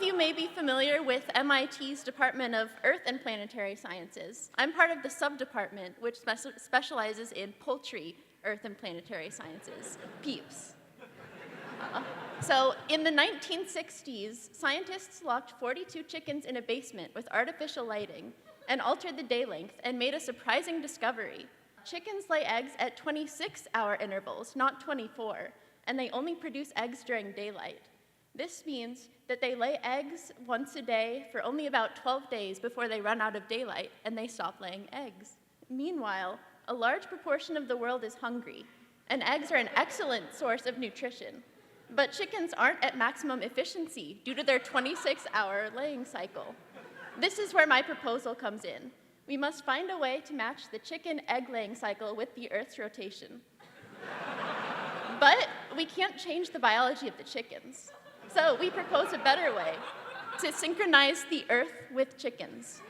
of you may be familiar with MIT's Department of Earth and Planetary Sciences. I'm part of the sub-department which specializes in poultry, earth and planetary sciences, PEEPS. So in the 1960s, scientists locked 42 chickens in a basement with artificial lighting and altered the day length and made a surprising discovery. Chickens lay eggs at 26-hour intervals, not 24, and they only produce eggs during daylight. This means that they lay eggs once a day for only about 12 days before they run out of daylight and they stop laying eggs. Meanwhile, a large proportion of the world is hungry, and eggs are an excellent source of nutrition. But chickens aren't at maximum efficiency due to their 26-hour laying cycle. This is where my proposal comes in. We must find a way to match the chicken egg-laying cycle with the Earth's rotation. But we can't change the biology of the chickens. So we propose a better way, to synchronize the Earth with chickens.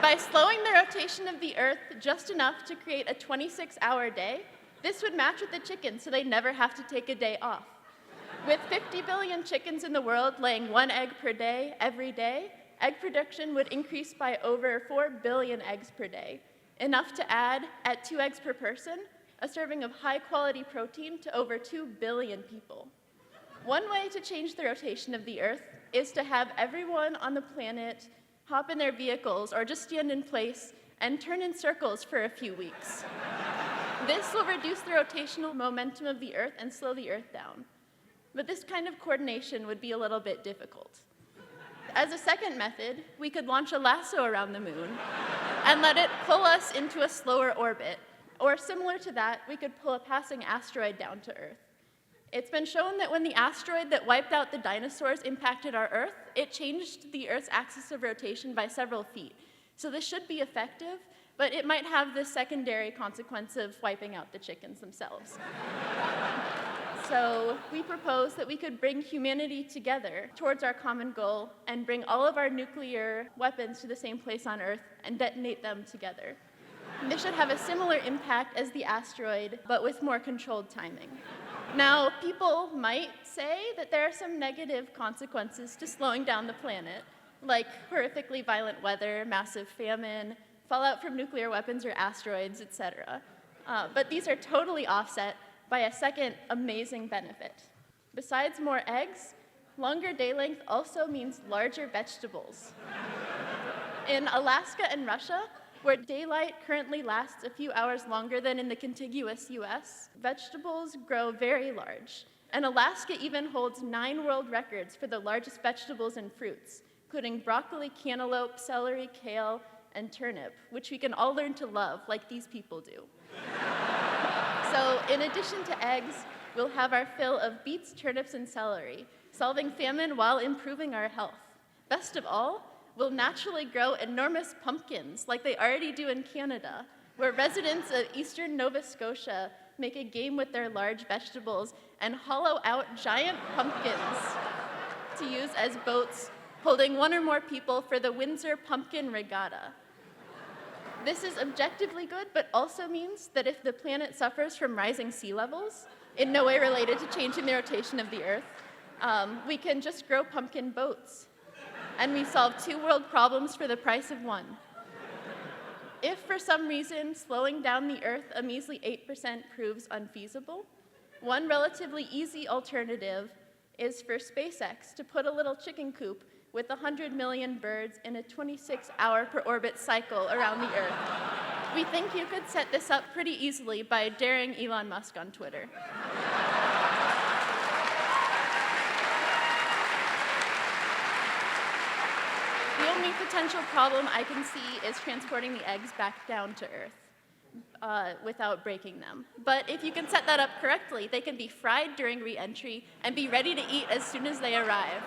By slowing the rotation of the Earth just enough to create a 26-hour day, this would match with the chickens so they never have to take a day off. With 50 billion chickens in the world laying 1 egg per day every day, egg production would increase by over 4 billion eggs per day, enough to add, at 2 eggs per person, a serving of high-quality protein to over 2 billion people. One way to change the rotation of the Earth is to have everyone on the planet hop in their vehicles or just stand in place and turn in circles for a few weeks. This will reduce the rotational momentum of the Earth and slow the Earth down. But this kind of coordination would be a little bit difficult. As a second method, we could launch a lasso around the moon and let it pull us into a slower orbit. Or similar to that, we could pull a passing asteroid down to Earth. It's been shown that when the asteroid that wiped out the dinosaurs impacted our Earth, it changed the Earth's axis of rotation by several feet. So this should be effective, but it might have the secondary consequence of wiping out the chickens themselves. So we propose that we could bring humanity together towards our common goal and bring all of our nuclear weapons to the same place on Earth and detonate them together. And this should have a similar impact as the asteroid, but with more controlled timing. Now, people might say that there are some negative consequences to slowing down the planet, like horrifically violent weather, massive famine, fallout from nuclear weapons or asteroids, etc. But these are totally offset by a second amazing benefit. Besides more eggs, longer day length also means larger vegetables. In Alaska and Russia, where daylight currently lasts a few hours longer than in the contiguous US, vegetables grow very large. And Alaska even holds 9 world records for the largest vegetables and fruits, including broccoli, cantaloupe, celery, kale, and turnip, which we can all learn to love like these people do. So in addition to eggs, we'll have our fill of beets, turnips, and celery, solving famine while improving our health. Best of all, we'll naturally grow enormous pumpkins like they already do in Canada, where residents of eastern Nova Scotia make a game with their large vegetables and hollow out giant pumpkins to use as boats, holding 1 or more people for the Windsor Pumpkin Regatta. This is objectively good, but also means that if the planet suffers from rising sea levels, in no way related to changing the rotation of the Earth, we can just grow pumpkin boats. And we solve 2 world problems for the price of 1. If for some reason slowing down the Earth a measly 8% proves unfeasible, one relatively easy alternative is for SpaceX to put a little chicken coop with 100 million birds in a 26-hour per orbit cycle around the Earth. We think you could set this up pretty easily by daring Elon Musk on Twitter. The only potential problem I can see is transporting the eggs back down to Earth without breaking them. But if you can set that up correctly, they can be fried during re-entry and be ready to eat as soon as they arrive.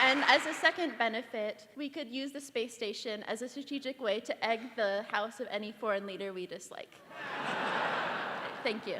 And as a second benefit, we could use the space station as a strategic way to egg the house of any foreign leader we dislike. Thank you.